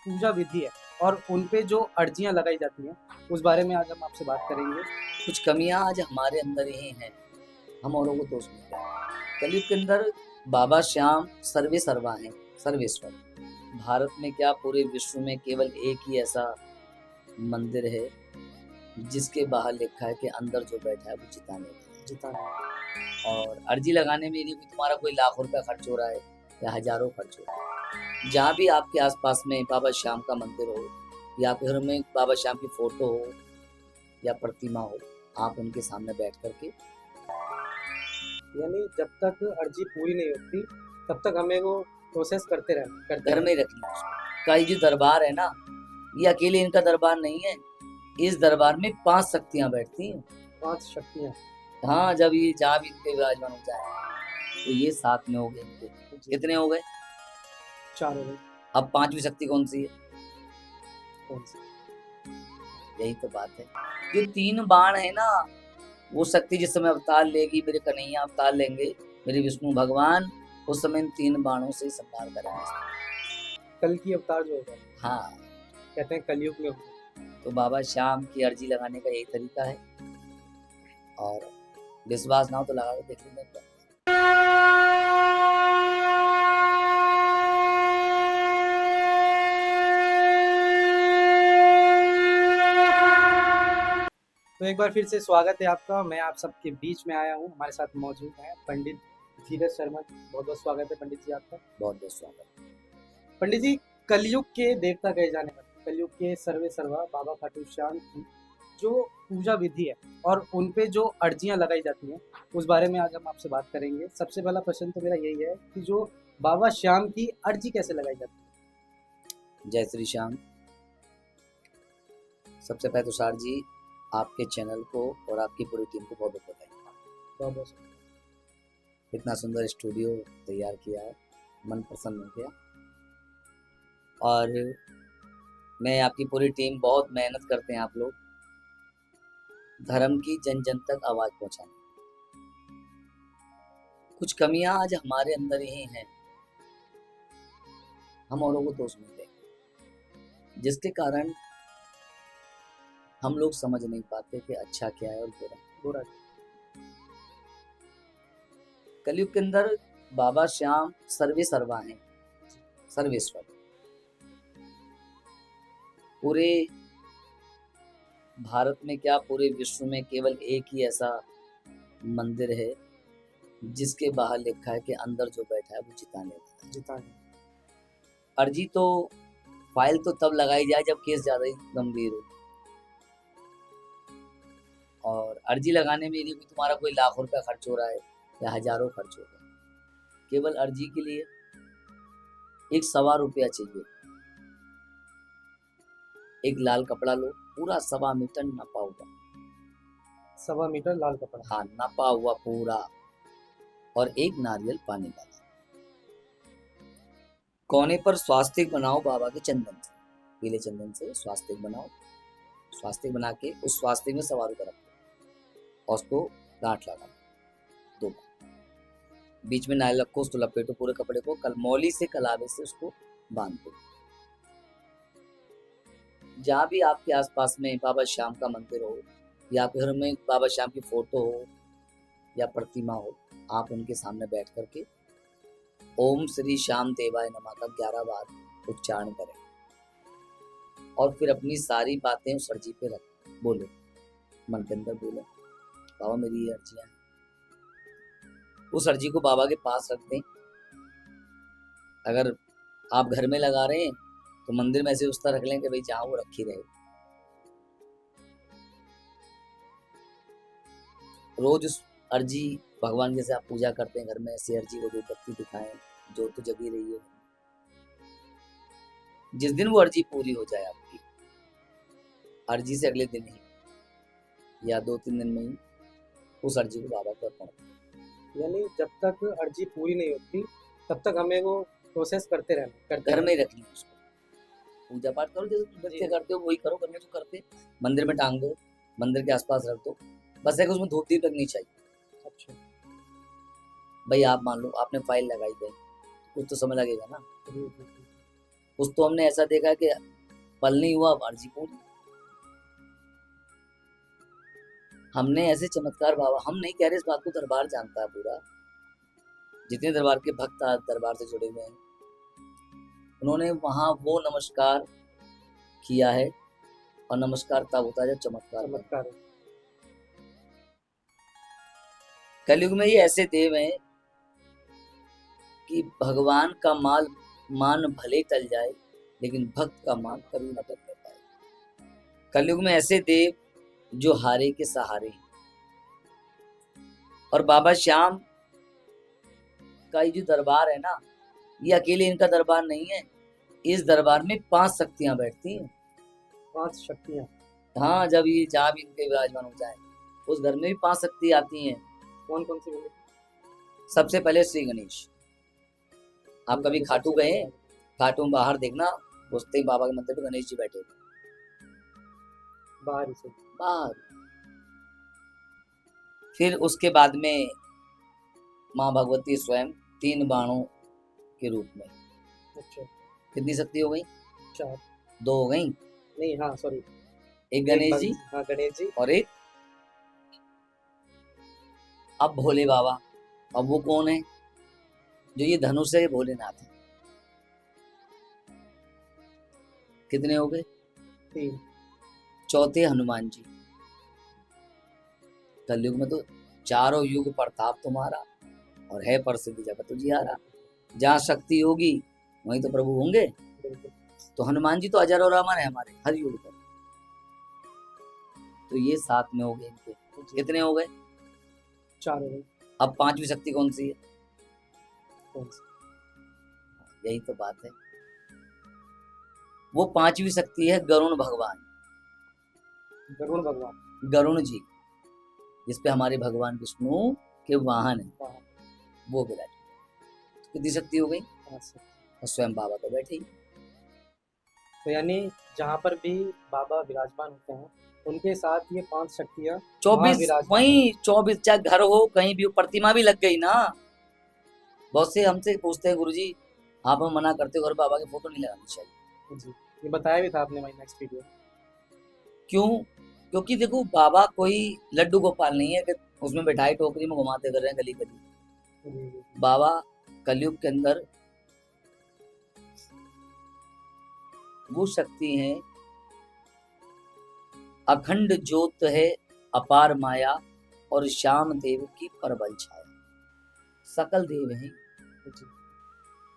पूजा विधि है और उन पे जो अर्जियाँ लगाई जाती हैं, उस बारे में आज हम आपसे बात करेंगे। कुछ कमियां आज हमारे अंदर ही हैं, हम औरों को दोष नहीं दें। कलयुग के अंदर बाबा श्याम सर्वे सर्वा हैं, सर्वेश्वर। भारत में क्या पूरे विश्व में केवल एक ही ऐसा मंदिर है जिसके बाहर लिखा है कि अंदर जो बैठा है वो जिताने वाला है। जिताने। और अर्जी लगाने में नहीं कोई तुम्हारा कोई लाख रुपया खर्च हो रहा है या हजारों खर्च हो रहा है। जहाँ भी आपके आसपास में बाबा श्याम का मंदिर हो या आपके घर में बाबा श्याम की फोटो हो या प्रतिमा हो, आप उनके सामने बैठ करके यानी जब तक अर्जी पूरी नहीं होती, तब तक हमें वो प्रोसेस करते घर में रखनी है उसको। का ये जो दरबार है ना, ये अकेले इनका दरबार नहीं है। इस दरबार में 5 शक्तियां बैठती हैं। 5 शक्तियाँ। हाँ, जब ये जहाँ भी इनके विराजमान हो जाए तो ये 7 में हो गए इनके। जी। कितने हो गए? 4 हो गए। अब 5वीं शक्ति कौन सी है? कौन-सी? यही तो बात है। जो 3 बाण है ना, वो शक्ति जिस समय अवतार लेगी, मेरे कन्हैया अवतार लेंगे, मेरे विष्णु भगवान, उस समय इन 3 बाणों से संहार करेंगे। कल की अवतार जो होगा, हाँ, कहते हैं कलयुग में होगा। तो बाबा श्याम की अर्जी लगाने का यही तरीका है। और विश्वास ना हो तो लगा के देख लीजिए एक बार। तो एक बार फिर से स्वागत है आपका। मैं आप सबके बीच में आया हूँ। हमारे साथ मौजूद हैं पंडित धीरज शर्मा जी। बहुत-बहुत स्वागत है पंडित जी आपका। बहुत बहुत स्वागत। पंडित जी, कलयुग के देवता कहे जाने वाले, कलयुग के सर्वे सर्वा बाबा खाटू श्याम की जो पूजा विधि है और उन पे जो अर्जियाँ लगाई जाती हैं, उस बारे में आज हम आपसे बात करेंगे। सबसे पहला प्रश्न तो मेरा यही है कि जो बाबा श्याम की अर्जी कैसे लगाई जाती है? जय श्री श्याम। सबसे पहले तुषार जी, आपके चैनल को और आपकी पूरी टीम को बहुत बहुत बधाई। बहुत-बहुत इतना सुंदर स्टूडियो तैयार किया है, मन प्रसन्न हो गया। और मैं आपकी पूरी टीम बहुत मेहनत करते हैं आप लोग, धर्म की जन जन तक आवाज पहुंचाने। कुछ कमियां आज हमारे अंदर ही हैं, हम औरों को दोष नहीं दें, जिसके कारण हम लोग समझ नहीं पाते कि अच्छा क्या है और बुरा। बुरा। कलयुग के अंदर बाबा श्याम सर्वे सर्वा हैं, सर्वेश्वर। पूरे भारत में क्या पूरे विश्व में केवल एक ही ऐसा मंदिर है जिसके बाहर लिखा है कि अंदर जो बैठा है वो जिताने वाला है। जिताने। अर्जी तो फाइल तो तब लगाई जाए जब केस ज्यादा ही गंभीर हो। और अर्जी लगाने में नहीं कोई तुम्हारा कोई लाख रुपया खर्च हो रहा है या हजारों खर्च हो रहा है। केवल अर्जी के लिए एक 1.25 चाहिए। एक लाल कपड़ा लो, पूरा 1.25 मीटर नपा हुआ। 1.25 मीटर लाल कपड़ा। हाँ, नपा हुआ पूरा। और एक नारियल पानी वाला। कोने पर स्वास्तिक बनाओ बाबा के चंदन से, पीले चंदन से स्वास्तिक बनाओ। स्वास्तिक बना के उस स्वास्तिक में 1.25 रुपया रखो और उसको गांठ लगा 2 बार। बीच में नारियल रखो, उसको लपेटो पूरे कपड़े को, कलमौली से कलावे से उसको बांध दो। जहाँ भी आपके आसपास में बाबा श्याम का मंदिर हो या आपके घर में बाबा श्याम की फोटो हो या प्रतिमा हो, आप उनके सामने बैठ करके ओम श्री श्याम देवाय नमः का 11 बार उच्चारण करें और फिर अपनी सारी बातें उस अर्जी पे रख बोलो, मन के अंदर बोलो, बाबा मेरी ये अर्जियां हैं। उस अर्जी को बाबा के पास रख दें। अगर आप घर में लगा रहे हैं तो मंदिर में ऐसे उस तरह रख लें कि भाई जहाँ वो रखी रहे। रोज उस अर्जी भगवान जैसे आप पूजा करते हैं घर में, ऐसी अर्जी को बत्ती दिखाएं, जो तो जगी रही है। जिस दिन वो अर्जी पूरी हो जाए आपकी, अर्जी से अगले दिन ही या 2-3 दिन में ही उस अर्जी को बाबा को अर्पण करें। यानी जब तक अर्जी पूरी नहीं होती, तब तक हमें वो प्रोसेस करते रहना। घर में ही रखनी है उसको। पूजा पाठ करो जैसे तुम बच्चे करते हो, वही करो, करने जो करते। मंदिर में टांग दो, मंदिर के आसपास रख दो, बस एक उसमें धूप दीप लगनी चाहिए। अच्छा। भाई आप मान लो आपने फाइल लगाई गई, कुछ तो समय लगेगा ना। कुछ तो हमने ऐसा देखा है कि पल नहीं हुआ अर्जी पूरी। हमने ऐसे चमत्कार बाबा, हम नहीं कह रहे इस बात को, दरबार जानता है पूरा, जितने दरबार के भक्त आज दरबार से जुड़े हुए हैं, उन्होंने वहां वो नमस्कार किया है। और नमस्कार तब होता है जब चमत्कार होता है। चमत्कार है। कलयुग में ये ऐसे देव हैं कि भगवान का मान भले टल जाए, लेकिन भक्त का मान कभी न टलने पाए। कलयुग में ऐसे देव जो हारे के सहारे हैं। और बाबा श्याम का ये जो दरबार है ना, ये अकेले इनका दरबार नहीं है। इस दरबार में 5 शक्तियां बैठती हैं। 5 शक्तियाँ। हाँ, जब ये जहाँ भी इनके विराजमान हो जाए, उस घर में भी 5 शक्ति आती हैं। कौन कौन सी बोले? सबसे पहले श्री गणेश। आप कभी खाटू गए हैं? खाटू में बाहर देखना, घुसते ही बाबा के मंदिर पे गणेश जी बैठे होते बाहर ही से। बाहर। फिर उसके बाद में माँ भगवती स्वयं 3 बाणों के रूप में। अच्छा। कितनी शक्ति हो गई? 4। 2 हो गई। नहीं, हाँ सॉरी, एक गणेश जी हाँ गणेश जी और एक अब भोले बाबा। अब वो कौन है? जो ये धनुष है, ये भोलेनाथ है। कितने हो गए? 3। चौथे हनुमान जी। कलयुग में तो चारों युग प्रताप तुम्हारा, और है प्रसिद्ध जगत तुझियारा। जहाँ शक्ति होगी वहीं तो प्रभु होंगे। बिल्कुल। तो हनुमान जी तो अजर और अमर है हमारे हर युग पर। तो ये 7 में हो गए इनके। कितने हो गए? 4 हो गए। अब 5वीं शक्ति कौन सी है? कौन सी? यही तो बात है। वो 5वीं शक्ति है गरुण भगवान। गरुड़ भगवान। गरुण जी, जिसपे हमारे भगवान विष्णु के वाहन है, हाँ, वो विराज। तो कितनी शक्ति हो गई? 5 से। और स्वयं बाबा तो बैठे ही। तो यानी जहाँ पर भी बाबा विराजमान होते हैं, उनके साथ ये 5 शक्तियाँ 24 वही 24, चाहे घर हो कहीं भी हो, प्रतिमा भी लग गई ना। बहुत से हमसे पूछते हैं गुरुजी, आप हम मना करते हो घर बाबा की फोटो नहीं लगानी चाहिए। जी, ये बताया भी था आपने माई नेक्स्ट वीडियो। क्यों? क्योंकि देखो, बाबा कोई लड्डू गोपाल नहीं है कि उसमें बैठाई टोकरी में घुमाते कर रहे हैं गली गली। जी जी। बाबा कलयुग के अंदर वो शक्ति है, अखंड ज्योत है, अपार माया, और श्याम देव की परबल छाया। सकल देव हैं। जी।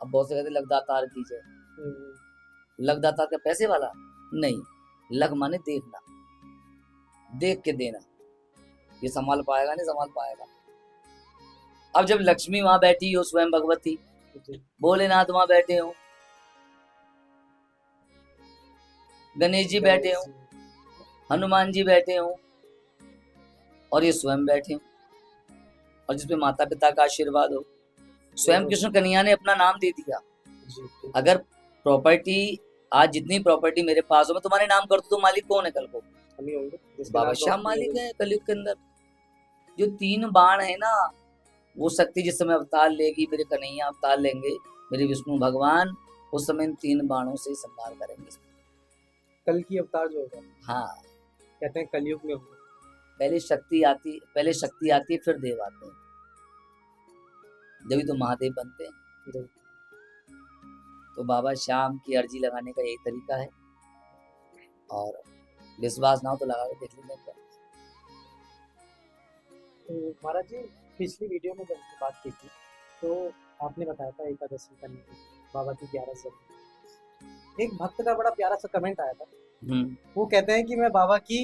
अब बहुत से कहते लगदातार की जय। लगदातार का पैसे वाला नहीं, लग माने देखना, देख के देना। ये संभाल पाएगा नहीं संभाल पाएगा। अब जब लक्ष्मी वहां बैठी हो, स्वयं भगवती, जी। भोलेनाथ वहां बैठे हो, गणेश जी बैठे हो, हनुमान जी बैठे हो, और ये स्वयं बैठे हो, और जिसपे माता पिता का आशीर्वाद हो। स्वयं कृष्ण कन्हैया ने अपना नाम दे दिया। जी। अगर प्रॉपर्टी, आज जितनी प्रॉपर्टी मेरे पास हो, मैं तुम्हारे नाम कर दूं तो मालिक कौन है कल को? हम ही होंगे। जिसके बाबा नाम श्याम प्रॉपर्टी मालिक होगी। है कलयुग के अंदर। जो 3 बाण है ना, वो शक्ति जिस समय अवतार लेगी, मेरे कन्हैया अवतार लेंगे, मेरे विष्णु भगवान, उस समय इन 3 बाणों से संहार करेंगे। कल की अवतार जो होगा, हाँ, कहते हैं कलयुग में होगा। पहले शक्ति आती है, फिर देव आते हैं, जब तो महादेव बनते हैं। जी। तो बाबा श्याम की अर्जी लगाने का यही तरीका है, और विश्वास ना हो तो लगा के देख लीजिए। तो महाराज जी, पिछली वीडियो में जब हमने बात की थी, तो आपने बताया था एकादशी करने की, बाबा की 11 से। एक भक्त का बड़ा प्यारा सा कमेंट आया था। वो कहते हैं कि मैं बाबा की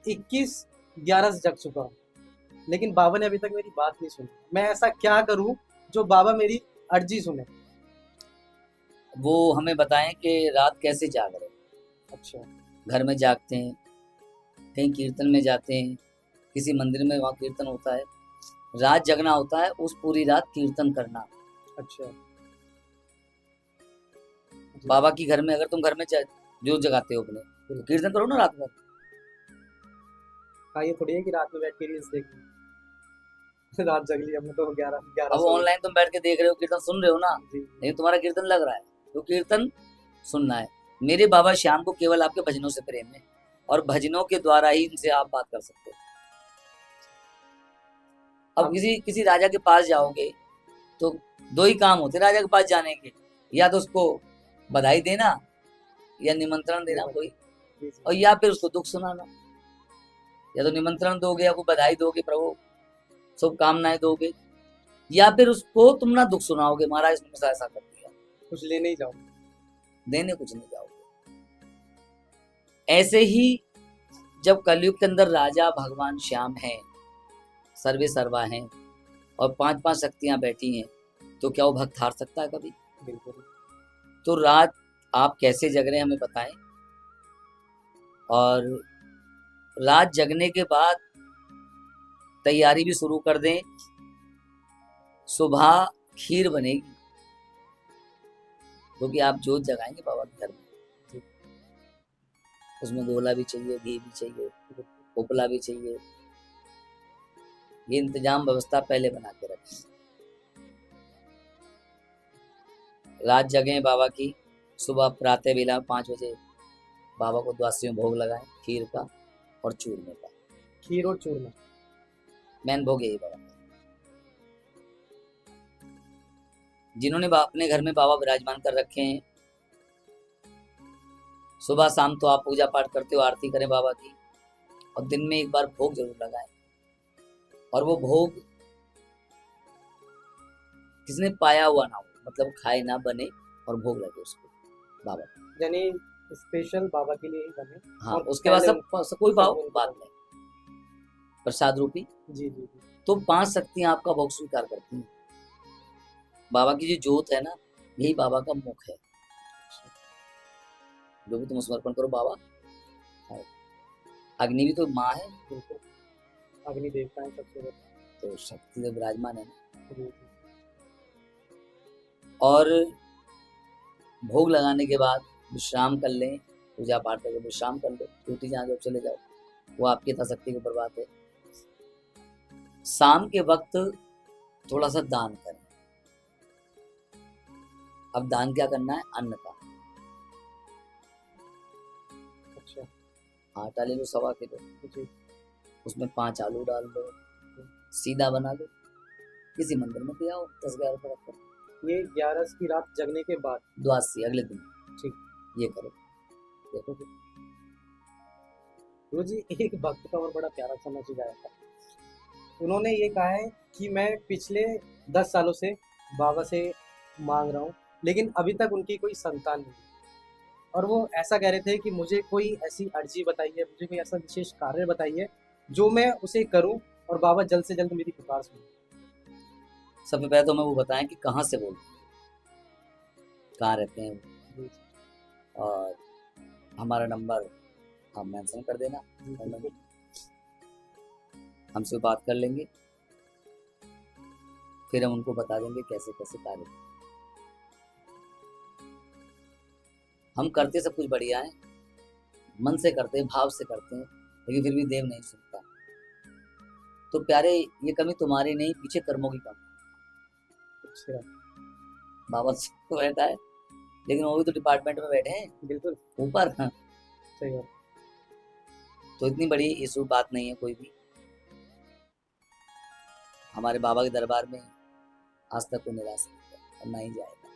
21/11 जग चुका हूँ, लेकिन बाबा ने अभी तक मेरी बात नहीं सुनी। मैं ऐसा क्या करूं जो बाबा मेरी अर्जी सुने? वो हमें बताएं कि रात कैसे जाग रहे। अच्छा। घर में जागते हैं, कहीं कीर्तन में जाते हैं, किसी मंदिर में वहाँ कीर्तन होता है, रात जगना होता है, उस पूरी रात कीर्तन करना। अच्छा। बाबा की घर में, अगर तुम घर में जो जगाते हो अपने, तो कीर्तन करो ना रात में। हाँ, ये थोड़ी है कि रात में बैठ के रील्स देखनी। रात जग ली हमने तो 11 अब ऑनलाइन तुम बैठ के देख रहे हो, कीर्तन सुन रहे हो ना, जी। लेकिन तुम्हारा कीर्तन लग रहा है। तो कीर्तन सुनना है। मेरे बाबा श्याम को केवल आपके भजनों से प्रेम है और भजनों के द्वारा ही इनसे आप बात कर सकते हो। अब हम किसी किसी राजा के पास जाओगे तो दो ही काम होते राजा के पास जाने के, या तो उसको बधाई देना या निमंत्रण देना कोई, जी और जी या फिर उसको दुख सुनाना। या तो निमंत्रण दोगे या कोई बधाई दोगे, प्रभु शुभकामनाएं दोगे, या फिर उसको तुम ना दुख सुनाओगे, महाराज इसने मुझसे ऐसा कर दिया, कुछ लेने ही जाओ। देने कुछ नहीं जाओगे। ऐसे ही जब कलयुग के अंदर राजा भगवान श्याम हैं, सर्वे सर्वा हैं और 5-5 शक्तियां बैठी हैं, तो क्या वो भक्त हार सकता है कभी? बिल्कुल। तो रात आप कैसे जग रहे हैं हमें बताएं, और रात जगने के बाद तैयारी भी शुरू कर दें। सुबह खीर बनेगी, क्योंकि आप जोत जगाएंगे बाबा के घर में, उसमें गोला भी चाहिए, घी भी चाहिए, उपला भी चाहिए। ये इंतजाम व्यवस्था पहले बना के रखें। रात जगें बाबा की, सुबह प्रातः बेला 5 बजे बाबा को द्वादशी में भोग लगाएं, खीर का और चूरमे का। खीर और चूरमा मैन भोग यही बाबा। जिन्होंने अपने घर में बाबा विराजमान कर रखे हैं, सुबह शाम तो आप पूजा पाठ करते हो, आरती करें बाबा की, और दिन में एक बार भोग जरूर लगाएं। और वो भोग किसने पाया हुआ ना हो, मतलब खाए ना बने, और भोग लगे उसको बाबा को। यानी स्पेशल बाबा के लिए ही बने। हाँ, और उसके बाद पहले सब कोई भाव उनको बात नहीं, प्रसाद रूपी। जी जी जी तो 5 शक्तियां आपका भोग स्वीकार करती हैं। बाबा की जो जोत है ना, यही बाबा का मुख है। जो भी तुम समर्पण करो बाबा खाए। अग्नि भी तो माँ है, बिल्कुल। अग्नि देवता है सबसे बड़े। तो शक्ति तो विराजमान है ना। जी जी और भोग लगाने के बाद विश्राम कर लें, पूजा पाठ करके विश्राम कर लो, ड्यूटी जहाँ जब चले जाओ, वो आपकी यथाशक्ति के ऊपर बात है। शाम के वक्त थोड़ा सा दान करें। अब दान क्या करना है? अन्न का। अच्छा आटा ले लो 1.25 किलो, जी उसमें 5 आलू डाल दो, सीधा बना लो, किसी मंदिर में दिया हो 10-11 रुपये रखकर। ये 11 की रात जगने के बाद द्वादशी अगले दिन ठीक। ये करो, देखो। गुरु जी एक भक्त का और बड़ा प्यारा सा मैसेज आया था। उन्होंने ये कहा है कि मैं पिछले 10 सालों से बाबा से मांग रहा हूँ, लेकिन अभी तक उनकी कोई संतान नहीं। और वो ऐसा कह रहे थे कि मुझे कोई ऐसी अर्जी बताइए, मुझे कोई ऐसा विशेष कार्य बताइए जो मैं उसे करूं और बाबा जल्द से जल्द मेरी पुकार सुने। सबसे पहले तो मैं वो बताएं कि कहाँ से बोलते हैं, कहाँ रहते हैं, जी और हमारा नंबर हम मेंशन कर देना, जी बिल्कुल। हमसे बात कर लेंगे, फिर हम उनको बता देंगे कैसे कैसे कार्य। हम करते सब कुछ बढ़िया है, मन से करते हैं, भाव से करते हैं, लेकिन फिर भी देव नहीं सुनता। तो प्यारे, ये कमी तुम्हारी नहीं, पीछे कर्मों की कमी। अच्छा बाबा तो बैठा है, लेकिन वो भी तो डिपार्टमेंट में बैठे हैं बिल्कुल ऊपर। हाँ, सही बात। तो इतनी बड़ी इशू बात नहीं है कोई भी। हमारे बाबा के दरबार में आज तक कोई निराश नहीं किया और ना ही जाएगा,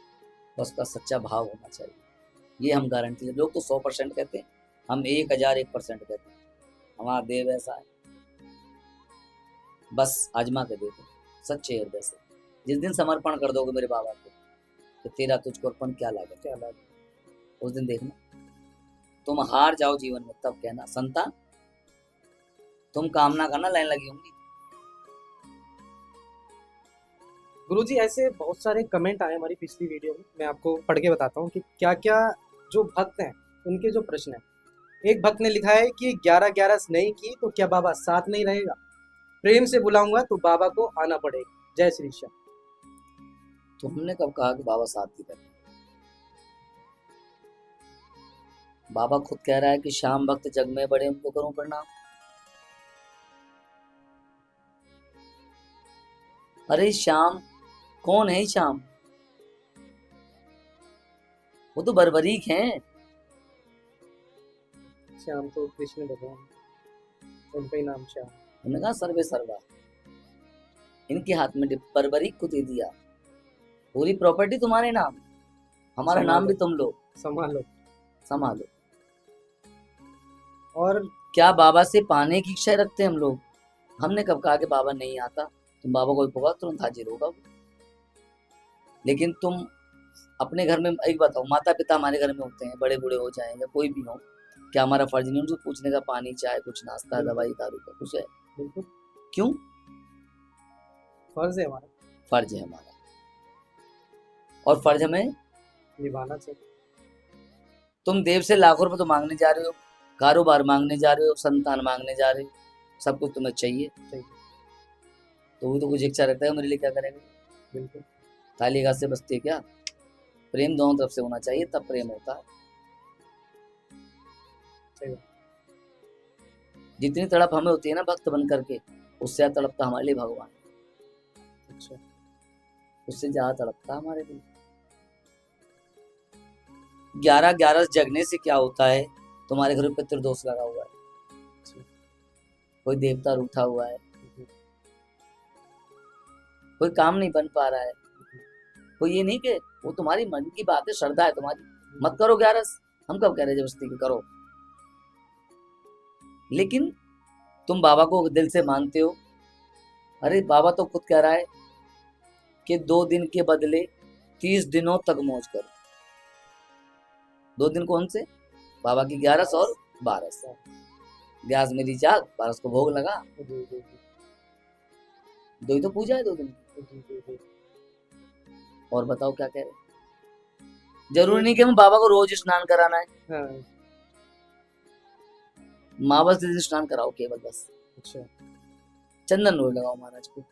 बस उसका सच्चा भाव होना चाहिए, ये हम गारंटी है। लोग तो 100% कहते हैं, हम 1001% कहते हैं। हमारा देव ऐसा है, बस आजमा के देखो सच्चे हृदय से। जिस दिन समर्पण कर दोगे मेरे बाबा को, तो तेरा तुझको अर्पण क्या लागे, क्या लागे, उस दिन देखना तुम हार जाओ जीवन में, तब कहना संतान तुम कामना करना, लाइन लगी होंगी। गुरुजी ऐसे बहुत सारे कमेंट आए हमारी पिछली वीडियो में, मैं आपको पढ़ के बताता हूँ कि क्या क्या जो भक्त हैं उनके जो प्रश्न है। एक भक्त ने लिखा है कि 11-11 नहीं की तो क्या बाबा साथ नहीं रहेगा, प्रेम से बुलाऊंगा तो बाबा को आना पड़ेगा। जय श्री श्याम। तो हमने कब कहा कि बाबा साथ ही करें? बाबा खुद कह रहा है कि श्याम भक्त जग में बड़े, उनको करूं प्रणाम। अरे श्याम कौन है? श्याम वो तो बर्बरीक हैं। श्याम तो कृष्ण भगवान, उनका ही नाम श्याम। उन्होंने कहा सर्वे सर्वा, इनके हाथ में बर्बरीक को दे दिया, पूरी प्रॉपर्टी तुम्हारे नाम, हमारा नाम भी तुम लो, संभालो। संभालो। और क्या बाबा से पाने की इच्छा रखते हैं हम लोग? हमने कब कहा कि बाबा नहीं आता? तुम बाबा को पुकार तुरंत हाजिर होगा वो। लेकिन तुम अपने घर में एक बताओ, माता पिता हमारे घर में होते हैं, बड़े बूढ़े हो जाए या कोई भी हो, क्या हमारा फर्ज नहीं उनको पूछने का, पानी चाय कुछ नाश्ता बिल्कुल। दवाई दारू का कुछ है? बिल्कुल क्यों? फर्ज है हमारा, फर्ज है हमारा, और फर्ज हमें निभाना चाहिए। तुम देव से लाखों रुपए तो मांगने जा रहे हो, कारोबार मांगने जा रहे हो, संतान मांगने जा रहे हो, सब कुछ तुम्हें चाहिए, तो वो तो कुछ इच्छा रखता है मेरे लिए क्या करेंगे? बिल्कुल ताली घास से बसती है क्या? प्रेम दोनों तरफ से होना चाहिए, तब प्रेम होता है। सही बात। जितनी तड़प हमें होती है ना भक्त बन करके, उससे ज्यादा तड़पता हमारे लिए भगवान, अच्छा, उससे ज्यादा तड़पता हमारे लिए। 11-11 जगने से क्या होता है? तुम्हारे घर में पितृदोष लगा हुआ है, कोई देवता रूठा हुआ है, कोई काम नहीं बन पा रहा है, कोई ये नहीं कि वो तुम्हारी मन की बात है, श्रद्धा है तुम्हारी, मत करो 11, हम कब कह रहे जबरदस्ती की करो, लेकिन तुम बाबा को दिल से मानते हो। अरे बाबा तो खुद कह रहा है कि 2 दिन के बदले 30 दिनों तक मौज करो। 2 दिन कौन से? बाबा की 11 और 12। 11 मेरी जाग, 12 को भोग लगा, दो ही तो पूजा है 2 दिन की। और बताओ क्या कह रहे? जरूरी नहीं कि हम बाबा को रोज स्नान कराना है, हाँ। मावस दिन स्नान कराओ केवल, बस अच्छा, चंदन रोज लगाओ महाराज को।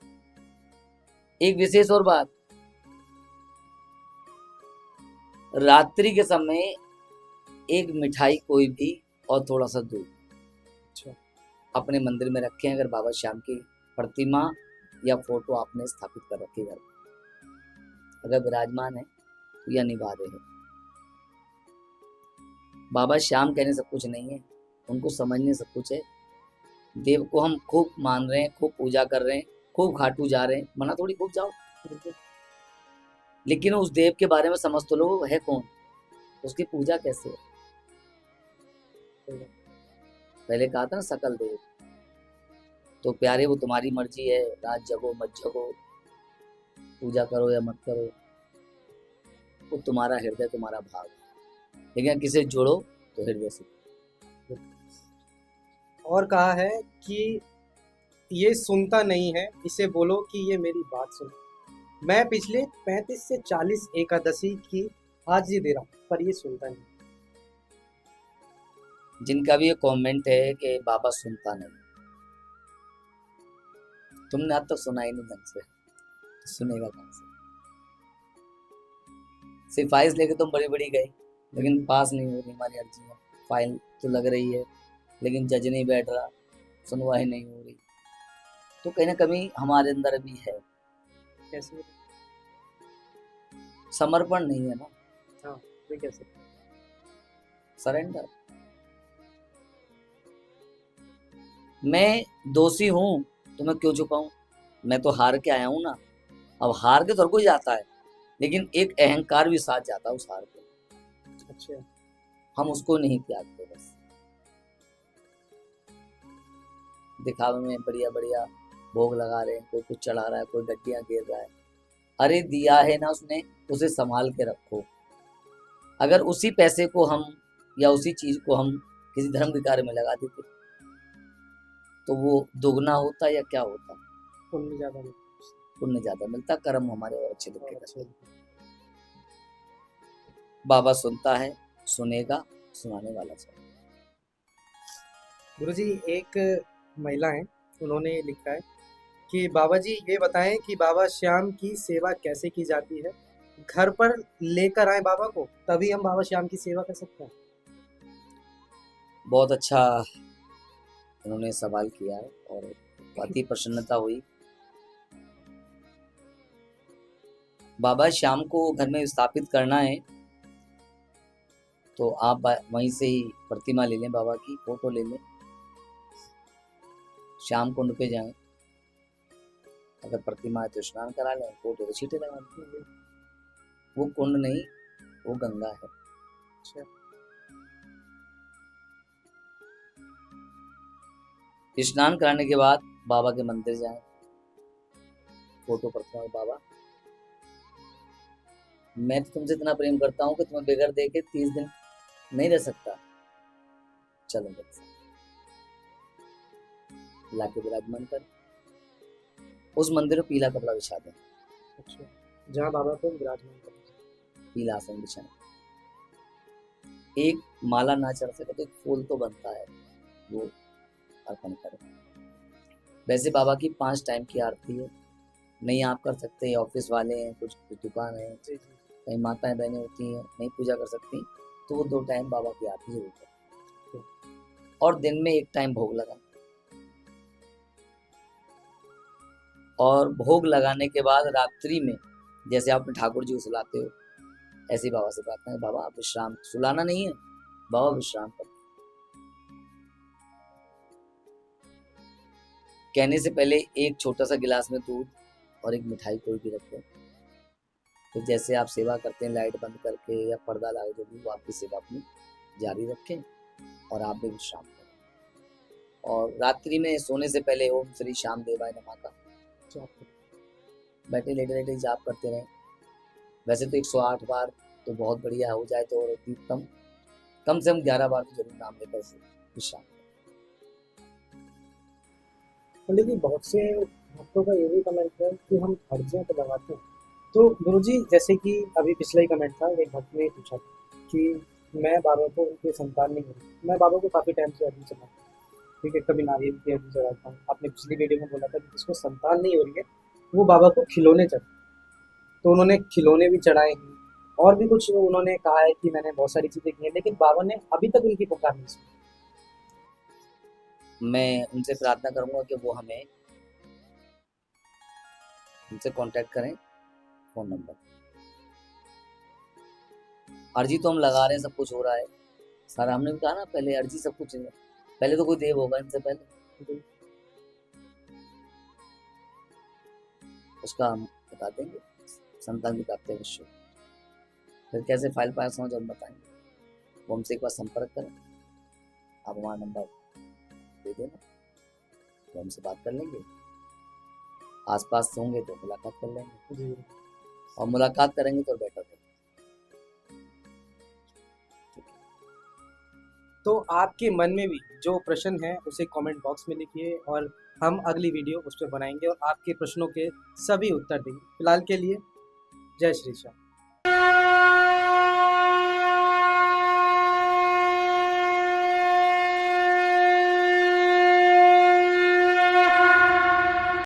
एक विशेष और बात, रात्रि के समय एक मिठाई कोई भी और थोड़ा सा दूध अच्छा, अपने मंदिर में रखें। अगर बाबा श्याम की प्रतिमा या फोटो आपने स्थापित कर रखी घर में, अगर विराजमान है तो यह अनिवार्य है। बाबा श्याम कहने सब कुछ नहीं है, उनको समझने सब कुछ है। देव को हम खूब मान रहे हैं, खूब पूजा कर रहे हैं, खूब घाटू जा रहे हैं, मना थोड़ी खूब जाओ, लेकिन उस देव के बारे में समझ तो लो वो है कौन, उसकी पूजा कैसे है। पहले कहा था ना सकल देव, तो प्यारे वो तुम्हारी मर्जी है, रात जगो मत जगो, पूजा करो या मत करो, वो तुम्हारा हृदय तुम्हारा भाव है, लेकिन किसे जोड़ो तो हृदय से। और कहा है कि ये सुनता नहीं है, इसे बोलो कि ये मेरी बात सुन। मैं पिछले 35 से 40 एकादशी की हाजिरी दे रहा हूँ, पर ये सुनता नहीं। जिनका भी ये कमेंट है कि बाबा सुनता नहीं, तुमने आज तक सुना ही नहीं ढंग से, तो सुनेगा कहाँ से? सिफारिश लेके तुम बड़ी बड़ी गए, लेकिन पास नहीं हो रही हमारी अर्जियाँ, फाइल तो लग रही है लेकिन जज नहीं बैठ रहा, सुनवाई नहीं हो रही, तो कहीं ना कहीं हमारे अंदर भी है, कैसे? समर्पण नहीं है ना, हाँ, ये कैसे? सरेंडर। मैं दोषी हूँ तो मैं क्यों छुपाऊं? मैं तो हार के आया हूं ना, अब हार के तो हर कोई जाता है, लेकिन एक अहंकार भी साथ जाता है उस हार के। अच्छा, हम उसको नहीं त्यागते, बस दिखावे में बढ़िया बढ़िया भोग लगा रहे हैं, कोई कुछ चढ़ा रहा है, कोई गड्डियां गिर रहा है। अरे दिया है ना उसने, उसे संभाल के रखो। अगर उसी पैसे को हम या उसी चीज को हम किसी धर्म के कार्य में लगा देते तो वो दोगुना होता या क्या होता? पुण्य ज्यादा मिलता। पुण्य ज्यादा मिलता, कर्म हमारे और अच्छे लिखे और रहते। अच्छे। बाबा सुनता है, सुनेगा, सुनाने वाला चाहिए। गुरुजी, एक महिला है, उन्होंने लिखा है कि बाबा जी ये बताएं कि बाबा श्याम की सेवा कैसे की जाती है। घर पर लेकर आए बाबा को, तभी हम बाबा श्याम की सेवा कर सकते हैं। बहुत अच्छा उन्होंने सवाल किया है और बहुत ही प्रसन्नता हुई। बाबा श्याम को घर में स्थापित करना है तो आप वहीं से ही प्रतिमा ले लें, बाबा की फोटो ले लें, श्याम कुंड पे जाएं, अगर प्रतिमा है तो स्नान करा लें, फोटो तो छींटे लगा लें। वो कुंड नहीं, वो गंगा है। अच्छा। स्नान कराने के बाद बाबा के मंदिर जाएं, फोटो प्रतिमा में, बाबा मैं तो तुमसे इतना प्रेम करता हूँ कि तुम्हें बगैर देखे 30 दिन नहीं रह सकता, चलो मेरे साथ। लाके विराजमान कर, उस मंदिर में पीला कपड़ा बिछा दें, अच्छा, जहाँ बाबा को विराजमान करें। पीला आसन बिछाएं। एक माला ना चढ़ सके तो एक फूल तो बनता है, वो अर्पण करें। वैसे बाबा की 5 टाइम की आरती है, नहीं आप कर सकते, ऑफिस वाले हैं, कुछ दुकान है, जी जी। कहीं माताएं बहनें होती हैं नहीं पूजा कर सकती, तो वो 2 टाइम बाबा की आरती जरूर करें। और दिन में 1 टाइम भोग लगाएं। और भोग लगाने के बाद रात्रि में जैसे आप ठाकुर जी को सुलाते हो, ऐसे ही बाबा से प्रार्थना है, बाबा आप विश्राम, सुलाना नहीं है, बाबा विश्राम कर। कहने से पहले एक छोटा सा गिलास में दूध और एक मिठाई कोई भी रख दें। तो जैसे आप सेवा करते हैं लाइट बंद करके या पर्दा लगा, जो भी, वो आपकी सेवा अपनी जारी रखें और आप भी विश्राम करें। और रात्रि में सोने से पहले ओम श्री श्याम देवाय नमः का बैठे लेटे लेटे जाप करते रहें। वैसे तो 108 बार तो बहुत बढ़िया, हो जाए तो और अधिकतम कम से कम 11 बार तो जरूर नाम लेकर विश्राम करें। पंडित जी, बहुत से भक्तों का ये भी कमेंट है कि हम अर्जियाँ तो लगाते हैं, तो गुरुजी जैसे कि अभी पिछला ही कमेंट था, एक भक्त ने पूछा था कि मैं बाबा को उनकी संतान नहीं हो रही, मैं बाबा को काफ़ी टाइम से अर्जी चलाता हूँ, ठीक है, कभी नारियल की अर्जी चढ़ाता हूँ। आपने पिछली वीडियो में बोला था कि जिसको संतान नहीं हो रही है वो बाबा को खिलौने चढ़ाए, तो उन्होंने खिलौने भी चढ़ाए हैं और भी कुछ उन्होंने कहा है कि मैंने बहुत सारी चीज़ें की हैं, लेकिन बाबा ने अभी तक उनकी पुकार नहीं सुनी। मैं उनसे प्रार्थना करूंगा कि वो हमें उनसे कांटेक्ट करें, फोन नंबर। अर्जी तो हम लगा रहे हैं, सब कुछ हो रहा है सारा, हमने भी कहा ना पहले, अर्जी सब कुछ है। पहले तो कोई देव होगा इनसे पहले, उसका हम बता देंगे, संतान की प्राप्ति अवश्य। फिर कैसे फाइल पास हो जब बताएंगे, वो हमसे एक बार संपर्क करें, आप हमारा नंबर दे देना, तो हमसे बात कर लेंगे। आसपास से होंगे तो मुलाकात कर लेंगे जी। और मुलाकात करेंगे तो बेटर है। तो आपके मन में भी जो प्रश्न है उसे कमेंट बॉक्स में लिखिए और हम अगली वीडियो उस पर बनाएंगे और आपके प्रश्नों के सभी उत्तर देंगे। फिलहाल के लिए जय श्री श्याम।